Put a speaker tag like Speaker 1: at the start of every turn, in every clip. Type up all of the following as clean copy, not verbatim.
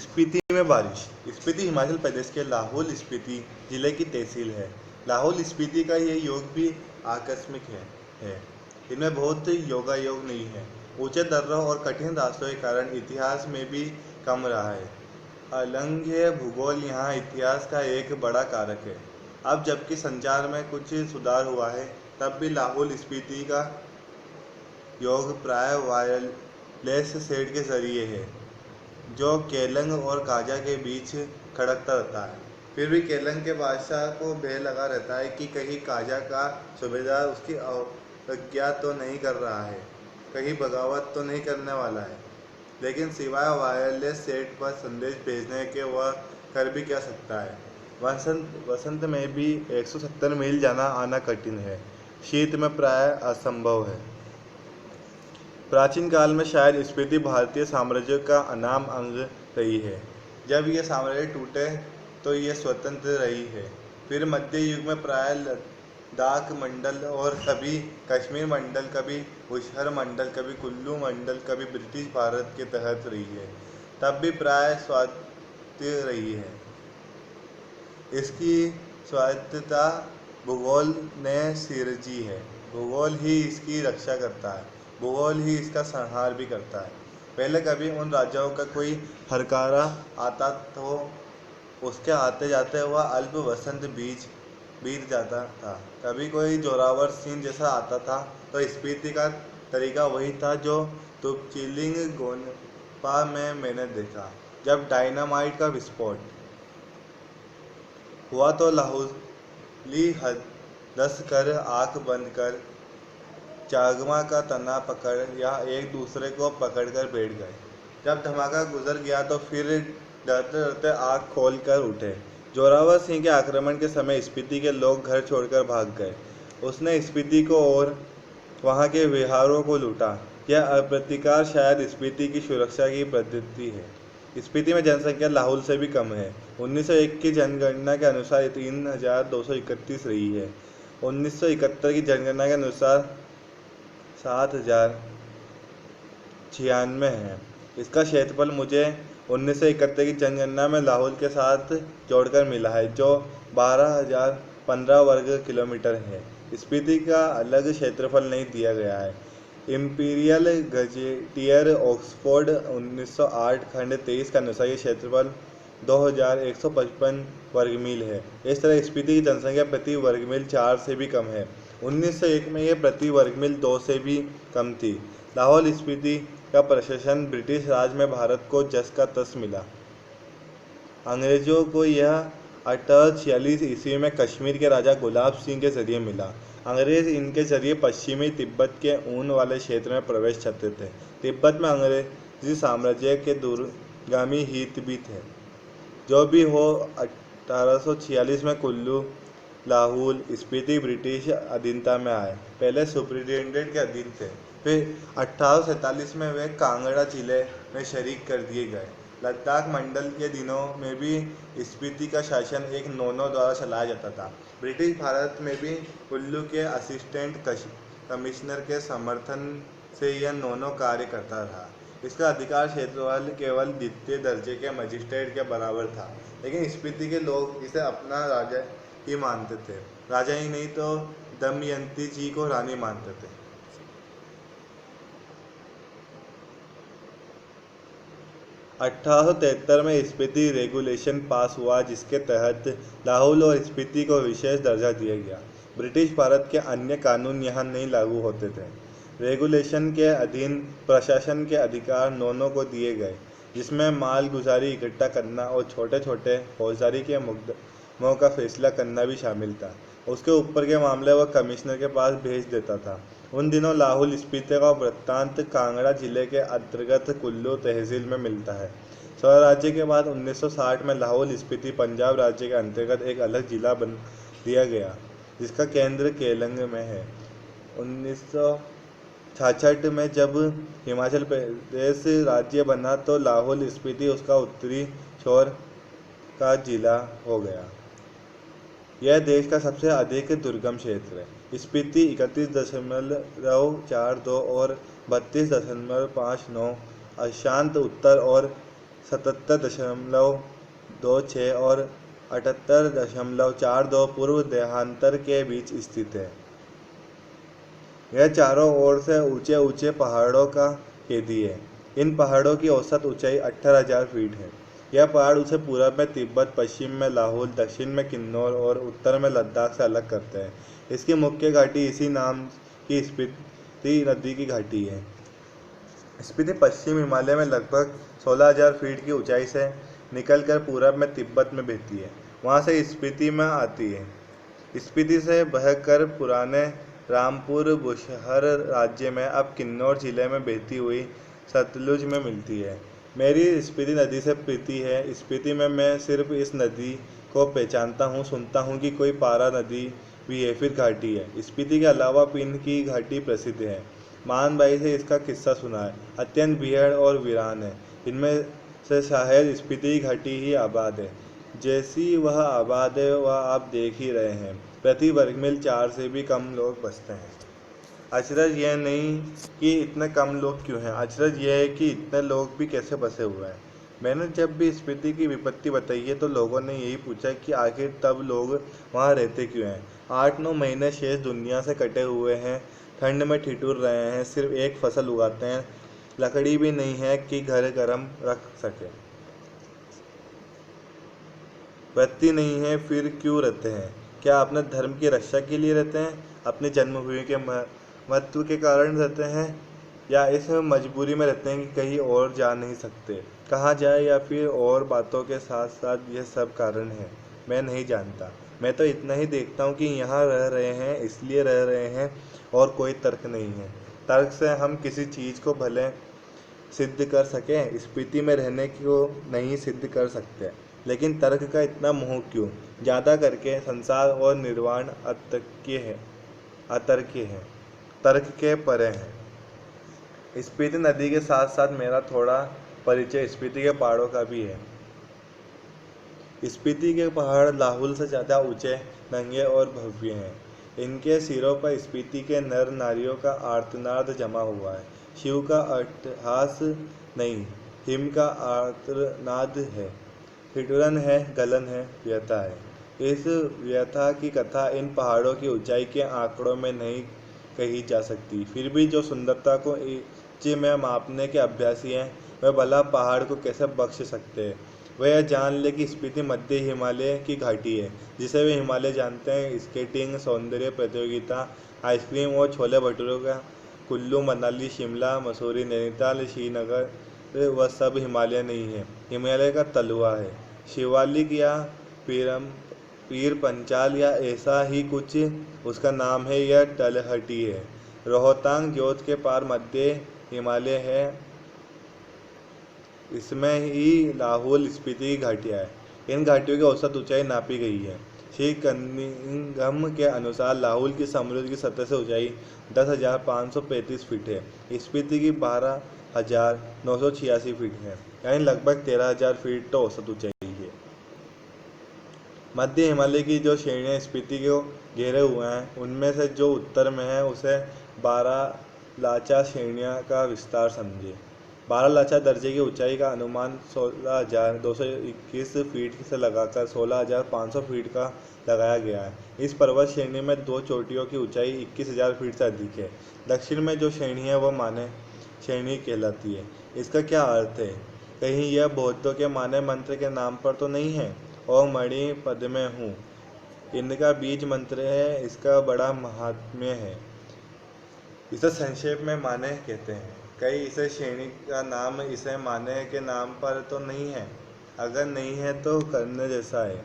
Speaker 1: स्पीति में बारिश। स्पीति हिमाचल प्रदेश के लाहौल स्पीति जिले की तहसील है। लाहौल स्पीति का ये योग भी आकस्मिक है। इनमें बहुत योगायोग नहीं है। ऊंचे दर्रों और कठिन रास्तों के कारण इतिहास में भी कम रहा है। अलंघ्य भूगोल यहाँ इतिहास का एक बड़ा कारक है। अब जबकि संचार में कुछ सुधार हुआ है, तब भी लाहौल स्पीति का योग प्राय वायरलेस सेट के जरिए है, जो केलंग और काजा के बीच खड़कता रहता है। फिर भी केलंग के बादशाह को भय लगा रहता है कि कहीं काजा का सूबेदार उसकी अवज्ञा तो नहीं कर रहा है, कहीं बगावत तो नहीं करने वाला है। लेकिन सिवाय वायरलेस सेट पर संदेश भेजने के वह कर भी क्या सकता है। वसंत में भी 170 मील जाना आना कठिन है। शीत में प्राय असंभव है। प्राचीन काल में शायद स्पीति भारतीय साम्राज्य का अनाम अंग रही है। जब ये साम्राज्य टूटे तो ये स्वतंत्र रही है। फिर मध्य युग में प्राय लद्दाख मंडल और कभी कश्मीर मंडल, कभी बुशहर मंडल, कभी कुल्लू मंडल, कभी ब्रिटिश भारत के तहत रही है। तब भी प्राय स्वायत्त रही है। इसकी स्वायत्तता भूगोल ने सिरजी है। भूगोल ही इसकी रक्षा करता है, भूगोल ही इसका संहार भी करता है। पहले कभी उन राजाओं का कोई हरकारा आता तो उसके आते जाते वह अल्प वसंत बीत जाता था। कभी कोई जोरावर सिंह जैसा आता था तो स्पीति का तरीका वही था जो तुपचिलिंग गोनपा में मैंने देखा। जब डायनामाइट का विस्फोट हुआ तो लाहौली दस कर आँख बंद कर चागमा का तना पकड़ या एक दूसरे को पकड़कर बैठ गए। जब धमाका गुजर गया तो फिर डरते डरते आँख खोल कर उठे। जोरावर सिंह के आक्रमण के समय स्पीति के लोग घर छोड़कर भाग गए। उसने स्पीति को और वहाँ के विहारों को लूटा। यह अप्रतिकार शायद स्पीति की सुरक्षा की पद्धति है। स्पीति में जनसंख्या लाहौल से भी कम है। 1901 की जनगणना के अनुसार 3231 रही है। 1971 की जनगणना के अनुसार 7096 है। इसका क्षेत्रफल मुझे 1971 की जनगणना में लाहौल के साथ जोड़कर मिला है, जो 12,015 वर्ग किलोमीटर है। स्पीति का अलग क्षेत्रफल नहीं दिया गया है। इंपीरियल गजेटियर ऑक्सफोर्ड 1908 खंड 23 के अनुसार ये क्षेत्रफल 2155 वर्ग मील है। इस तरह स्पीति की जनसंख्या प्रति वर्ग मील 4 से भी कम है। 1901 में यह प्रति वर्ग मील 2 से भी कम थी। लाहौल स्पीति का प्रशासन ब्रिटिश राज में भारत को जस का तस मिला। अंग्रेजों को यह 1846 ईस्वी में कश्मीर के राजा गुलाब सिंह के जरिए मिला। अंग्रेज इनके जरिए पश्चिमी तिब्बत के ऊन वाले क्षेत्र में प्रवेश करते थे। तिब्बत में अंग्रेजी साम्राज्य के दूरगामी हित भी थे। जो भी हो, 1846 में कुल्लू, लाहौल स्पीति ब्रिटिश अधीनता में आए। पहले सुपरिटेंडेंट के अधीन थे, फिर 1847 में वे कांगड़ा जिले में शरीक कर दिए गए। लद्दाख मंडल के दिनों में भी स्पीति का शासन एक नोनो द्वारा चलाया जाता था। ब्रिटिश भारत में भी कुल्लू के असिस्टेंट कमिश्नर के समर्थन से यह नोनो कार्य करता रहा। इसका अधिकार क्षेत्रफल केवल द्वितीय दर्जे के मजिस्ट्रेट के बराबर था, लेकिन स्पीति के लोग इसे अपना राजा ही मानते थे। राजा ही नहीं तो दमयंती जी को रानी मानते थे। 1873 में स्पीति रेगुलेशन पास हुआ, जिसके तहत लाहौल और स्पीति को विशेष दर्जा दिया गया। ब्रिटिश भारत के अन्य कानून यहाँ नहीं लागू होते थे। रेगुलेशन के अधीन प्रशासन के अधिकार नोनो को दिए गए, जिसमें माल गुजारी इकट्ठा करना और छोटे छोटे फौजदारी के मुकदमों का फैसला करना भी शामिल था। उसके ऊपर के मामले वह कमिश्नर के पास भेज देता था। उन दिनों लाहौल स्पीति का वृत्तांत कांगड़ा जिले के अंतर्गत कुल्लू तहसील में मिलता है। स्वराज्य के बाद 1960 में लाहौल स्पीति पंजाब राज्य के अंतर्गत एक अलग जिला बन दिया गया, जिसका केंद्र केलंग में है। 1966 में जब हिमाचल प्रदेश राज्य बना तो लाहौल स्पीति उसका उत्तरी छोर का जिला हो गया। यह देश का सबसे अधिक दुर्गम क्षेत्र है। स्पीति 31.42 और 32.59 अशांत उत्तर और 77.26 और 78.42 पूर्व देहांतर के बीच स्थित है। यह चारों ओर से ऊंचे ऊंचे पहाड़ों का घेरी है। इन पहाड़ों की औसत ऊंचाई 18,000 फीट है। यह पहाड़ उसे पूरब में तिब्बत, पश्चिम में लाहौल, दक्षिण में किन्नौर और उत्तर में लद्दाख से अलग करते हैं। इसकी मुख्य घाटी इसी नाम की स्पीति नदी की घाटी है। स्पीति पश्चिम हिमालय में लगभग 16,000 फीट की ऊंचाई से निकलकर पूरब में तिब्बत में बहती है, वहां से स्पीति में आती है। स्पीति से बहकर पुराने रामपुर बुशहर राज्य में अब किन्नौर जिले में बहती हुई सतलुज में मिलती है। मेरी स्पीति नदी से प्रीति है। स्पीति में मैं सिर्फ इस नदी को पहचानता हूँ, सुनता हूँ कि कोई पारा नदी भी है, फिर घाटी है। स्पीति के अलावा पिंड की घाटी प्रसिद्ध है। मान भाई से इसका किस्सा सुना है। अत्यंत भीड़ और वीरान है। इनमें से शायद स्पीति घाटी ही आबाद है। जैसी वह आबाद है वह आप देख ही रहे हैं। प्रति वर्ग मील 4 से भी कम लोग बसते हैं। अचरज यह नहीं कि इतने कम लोग क्यों हैं, अचरज यह है कि इतने लोग भी कैसे बसे हुए हैं। मैंने जब भी स्पीति की विपत्ति बताई है तो लोगों ने यही पूछा कि आखिर तब लोग वहाँ रहते क्यों हैं। 8-9 महीने शेष दुनिया से कटे हुए हैं, ठंड में ठिठुर रहे हैं, सिर्फ एक फसल उगाते हैं, लकड़ी भी नहीं है कि घर गर्म रख सके, वृत्ति नहीं है, फिर क्यों रहते हैं? क्या अपने धर्म की रक्षा के लिए रहते हैं, अपनी जन्मभूमि के महत्व के कारण रहते हैं, या इस मजबूरी में रहते हैं कि कहीं और जा नहीं सकते, कहाँ जाए, या फिर और बातों के साथ साथ यह सब कारण है? मैं नहीं जानता। मैं तो इतना ही देखता हूँ कि यहाँ रह रहे हैं इसलिए रह रहे हैं और कोई तर्क नहीं है। तर्क से हम किसी चीज़ को भले सिद्ध कर सकें, स्पीति में रहने को नहीं सिद्ध कर सकते, लेकिन तर्क का इतना मोह क्यों? ज़्यादा करके संसार और निर्वाण अतर्क्य है, तर्क के परे है। स्पीति नदी के साथ साथ मेरा थोड़ा परिचय स्पीति के पहाड़ों का भी है। स्पीति के पहाड़ लाहुल से ज़्यादा ऊंचे, नंगे और भव्य हैं। इनके सिरों पर स्पीति के नर नारियों का आर्तनाद जमा हुआ है। शिव का अट्टहास नहीं, हिम का आर्तनाद है, ठिठुरन है, गलन है, व्यथा है। इस व्यथा की कथा इन पहाड़ों की ऊंचाई के आंकड़ों में नहीं कही जा सकती। फिर भी जो सुंदरता को इंच में मापने के अभ्यासी हैं, वह भला पहाड़ को कैसे बख्श सकते हैं? वह यह जान ले कि स्पीति मध्य हिमालय की घाटी है, जिसे वे हिमालय जानते हैं। स्केटिंग, सौंदर्य प्रतियोगिता, आइसक्रीम और छोले भटूरे का कुल्लू, मनाली, शिमला, मसूरी, नैनीताल, श्रीनगर वह सब हिमालय नहीं है, हिमालय का तलवा है। शिवालिक या पीर पंचाल या ऐसा ही कुछ उसका नाम है। यह तलहटी है। रोहतांग जोत के पार मध्य हिमालय है। इसमें ही लाहौल, स्पीति की घाटियाँ हैं। इन घाटियों की औसत ऊंचाई नापी गई है। श्री कनिंघम के अनुसार लाहौल की समुद्र की सतह से ऊंचाई 10,535 फीट है। स्पीति की 12,986 फीट है, यानी लगभग 13,000 फीट तो औसत ऊंचाई है। मध्य हिमालय की जो श्रेणियाँ स्पीति को घेरे हुए हैं, उनमें से जो उत्तर में है उसे 12 लाचा श्रेणियाँ का विस्तार समझे। 12 लाचा दर्जे की ऊंचाई का अनुमान 16,221 फीट से लगाकर 16,500 फीट का लगाया गया है। इस पर्वत श्रेणी में दो चोटियों की ऊंचाई 21,000 फीट से अधिक है। दक्षिण में जो श्रेणी है वह माने श्रेणी कहलाती है। इसका क्या अर्थ है? कहीं यह बौद्धों के माने मंत्र के नाम पर तो नहीं है? ओम मणि पद में हूँ, इनका बीज मंत्र है। इसका बड़ा महात्म्य है। इसे संक्षेप में माने कहते हैं। कई इसे श्रेणी का नाम इसे माने के नाम पर तो नहीं है। अगर नहीं है तो करने जैसा है।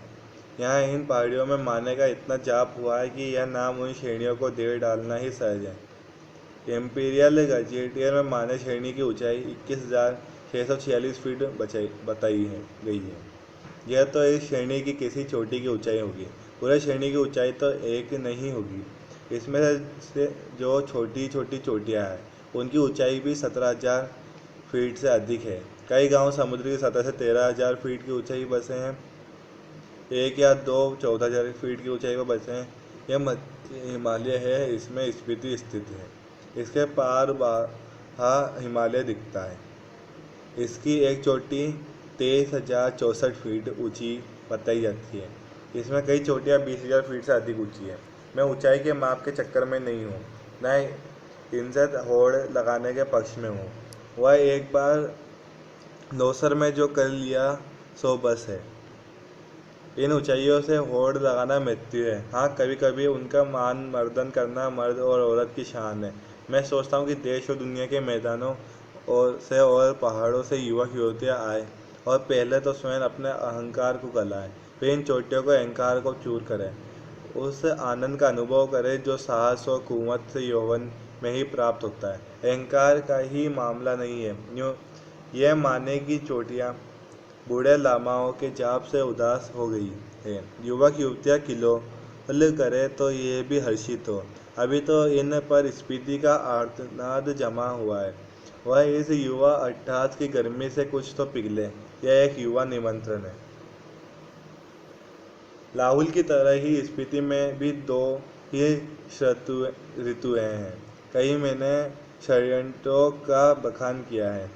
Speaker 1: यहाँ इन पहाड़ियों में माने का इतना जाप हुआ है कि यह नाम उन श्रेणियों को दे डालना ही सहज है। एम्पीरियल गजेटियर में माने श्रेणी की ऊंचाई 21,646 फीट बताई गई है। यह तो इस श्रेणी की किसी चोटी की ऊंचाई होगी। पूरे श्रेणी की ऊंचाई तो एक नहीं होगी। इसमें से जो छोटी छोटी चोटियाँ हैं उनकी ऊंचाई भी 17,000 फीट से अधिक है। कई गांव समुद्र की सतह से 13,000 फीट की ऊंचाई बसे हैं। एक या दो 14,000 फीट की ऊंचाई पर बसे हैं। यह मध्य हिमालय है, इसमें स्पीति स्थित है। इसके पार बाहा हिमालय दिखता है। इसकी एक चोटी 23,064 फीट ऊंची बताई जाती है। इसमें कई चोटियाँ 20,000 फीट से अधिक ऊंची है। मैं ऊंचाई के माप के चक्कर में नहीं हूँ, न इनसे होड़ लगाने के पक्ष में हूँ। वह एक बार लोसर में जो कर लिया सो बस है। इन ऊंचाइयों से होड़ लगाना मृत्यु है। हाँ, कभी कभी उनका मान मर्दन करना मर्द और औरत की शान है। मैं सोचता हूँ कि देश और दुनिया के मैदानों और पहाड़ों से युवक युवतियाँ आए और पहले तो स्वयं अपने अहंकार को गलाएं, फिर इन चोटियों को अहंकार को चूर करें, उस आनंद का अनुभव करें जो साहस और कुवत से यौवन में ही प्राप्त होता है। अहंकार का ही मामला नहीं है। यूँ यह माने की चोटियाँ बूढ़े लामाओं के जाप से उदास हो गई है। युवक युवतियाँ किलोल करे तो ये भी हर्षित हो। अभी तो इन पर स्फीति का आर्तनाद जमा हुआ है। वह इस युवा अट्ठास की गर्मी से कुछ तो पिघले। यह एक युवा निमंत्रण है। लाहुल की तरह ही स्फीति में भी दो ही ऋतुएं हैं। कहीं मैंने षड्यंत्रों का बखान किया है,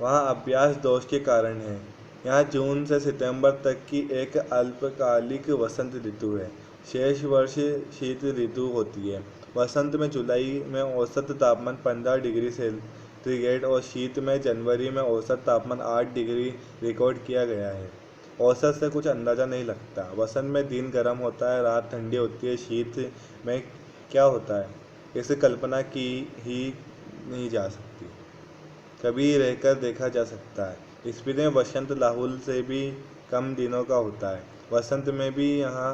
Speaker 1: वहाँ अभ्यास दोष के कारण है। यहाँ जून से सितंबर तक की एक अल्पकालिक वसंत ऋतु है। शेष वर्ष शीत ऋतु होती है। वसंत में जुलाई में औसत तापमान 15 डिग्री सेंटीग्रेड और शीत में जनवरी में औसत तापमान 8 डिग्री रिकॉर्ड किया गया है। औसत से कुछ अंदाज़ा नहीं लगता। वसंत में दिन गर्म होता है, रात ठंडी होती है। शीत में क्या होता है, इसकी कल्पना की ही नहीं जा सकती। कभी रहकर देखा जा सकता है। स्पीति में वसंत लाहुल से भी कम दिनों का होता है। वसंत में भी यहाँ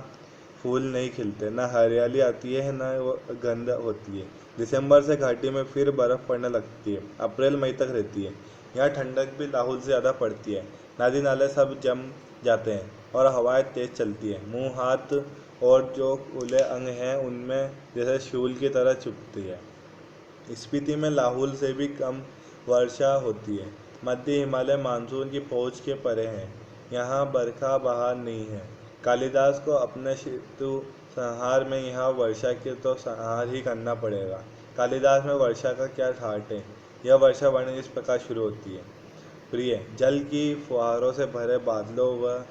Speaker 1: फूल नहीं खिलते, न हरियाली आती है, न गंध होती है। दिसंबर से घाटी में फिर बर्फ़ पड़ने लगती है, अप्रैल मई तक रहती है। यहाँ ठंडक भी लाहुल से ज़्यादा पड़ती है। नदी नाले सब जम जाते हैं और हवाएं तेज चलती है। मुंह, हाथ और जो खुले अंग हैं उनमें जैसे शूल की तरह चुभती है। स्पीति में लाहुल से भी कम वर्षा होती है। मध्य हिमालय मानसून की पहुँच के परे है। यहाँ बरखा बहार नहीं है। कालिदास को अपने ऋतु संहार में यहाँ वर्षा के तो संहार ही करना पड़ेगा। कालिदास में वर्षा का क्या ठाट है। यह वर्षा वर्णन इस प्रकार शुरू होती है। प्रिय, जल की फुहारों से भरे बादलों व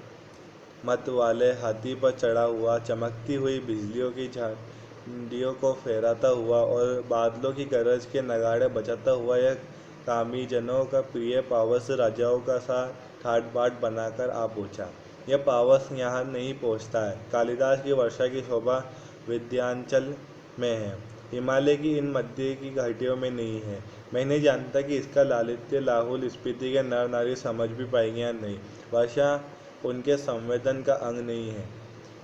Speaker 1: मत वाले हाथी पर चढ़ा हुआ, चमकती हुई बिजलियों की झंडियों को फहराता हुआ और बादलों की गरज के नगाड़े बजाता हुआ, यह कामीजनों का प्रिय पावस राजाओं का सा ठाट बाट बनाकर आ पहुँचा। यह पावस यहाँ नहीं पहुँचता है। कालिदास की वर्षा की शोभा विंध्याचल में है, हिमालय की इन मध्य की घाटियों में नहीं है। मैं नहीं जानता कि इसका लालित्य लाहुल स्पीति के नर नारी समझ भी पाएंगे या नहीं। वर्षा उनके संवेदन का अंग नहीं है।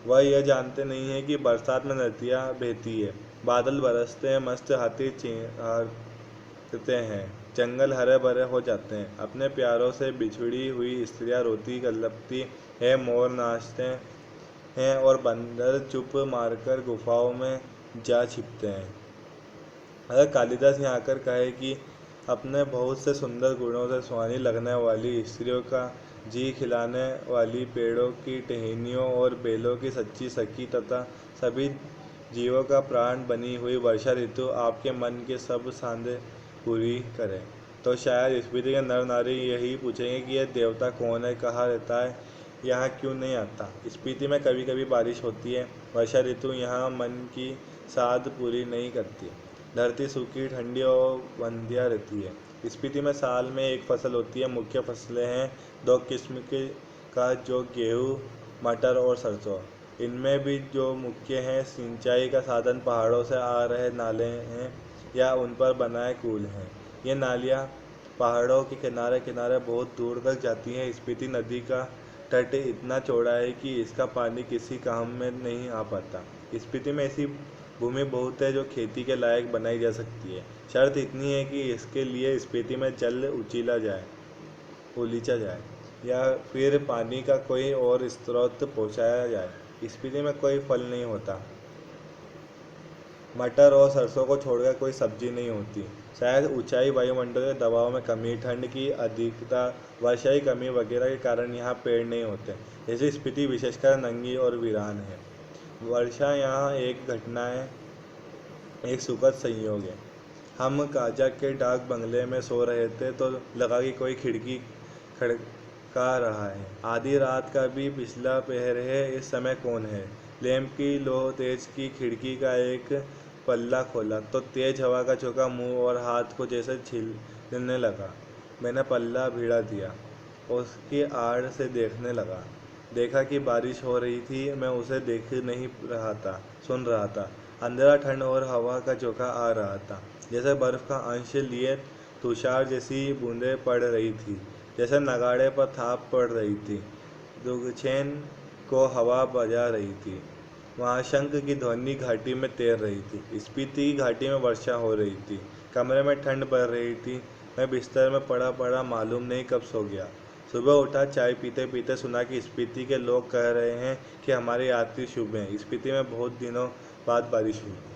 Speaker 1: वह यह जानते नहीं है कि बरसात में नदियाँ बहती है, बादल बरसते हैं, मस्त हाथी चिंघाड़ते हैं, जंगल हरे भरे हो जाते हैं, अपने प्यारों से बिछड़ी हुई स्त्रियाँ रोती कलपती है, मोर नाचते हैं और बंदर चुप मारकर गुफाओं में जा छिपते हैं। अगर कालिदास यहाँ आकर कहे कि अपने बहुत से सुंदर गुणों से सुहानी लगने वाली स्त्रियों का जी खिलाने वाली पेड़ों की टहनियों और बेलों की सच्ची सखी तथा सभी जीवों का प्राण बनी हुई वर्षा ऋतु आपके मन के सब सांधे पूरी करे, तो शायद स्पीति के नर नारी यही पूछेंगे कि यह देवता कौन है, कहाँ रहता है, यहाँ क्यों नहीं आता। स्पीति में कभी कभी बारिश होती है। वर्षा ऋतु यहाँ मन की साध पूरी नहीं करती। धरती सूखी, ठंडी और बंधिया रहती है। स्पीति में साल में एक फसल होती है। मुख्य फसलें हैं दो किस्म का, जो गेहूँ, मटर और सरसों। इनमें भी जो मुख्य हैं, सिंचाई का साधन पहाड़ों से आ रहे नाले हैं या उन पर बनाए कूल हैं। ये नालियाँ पहाड़ों के किनारे किनारे बहुत दूर तक जाती हैं। स्पीति नदी का तट इतना चौड़ा है कि इसका पानी किसी काम में नहीं आ पाता। स्पीति में ऐसी भूमि बहुत है जो खेती के लायक बनाई जा सकती है। शर्त इतनी है कि इसके लिए स्पीति में जल उलीचा जाए या फिर पानी का कोई और स्रोत पहुंचाया जाए। स्पीति में कोई फल नहीं होता। मटर और सरसों को छोड़कर कोई सब्जी नहीं होती। शायद ऊंचाई, वायुमंडल के दबाव में कमी, ठंड की अधिकता, वर्षा की कमी वगैरह के कारण यहाँ पेड़ नहीं होते। ऐसी स्पीति विशेषकर नंगी और वीरान है। वर्षा यहाँ एक घटना है, एक सुखद संयोग है। हम काजा के डाक बंगले में सो रहे थे तो लगा कि कोई खिड़की का रहा है। आधी रात का भी पिछला पहर है, इस समय कौन है? लैंप की लो तेज की खिड़की का एक पल्ला खोला तो तेज हवा का झोंका मुंह और हाथ को जैसे छीलने लगा। मैंने पल्ला भिड़ा दिया, उसकी आड़ से देखने लगा। देखा कि बारिश हो रही थी। मैं उसे देख नहीं रहा था, सुन रहा था। अंधेरा, ठंड और हवा का झोंका आ रहा था, जैसे बर्फ का अंश लिए तुषार जैसी बूंदें पड़ रही थी, जैसे नगाड़े पर थाप पड़ रही थी, दुगछेन को हवा बजा रही थी। वहाँ शंख की ध्वनि घाटी में तैर रही थी। स्पीति की घाटी में वर्षा हो रही थी। कमरे में ठंड बढ़ रही थी। मैं बिस्तर में पड़ा पड़ा मालूम नहीं कब सो गया। सुबह उठा, चाय पीते पीते सुना कि स्पीति के लोग कह रहे हैं कि हमारी यात्रा शुभ है। स्पीति में बहुत दिनों बाद बारिश हुई।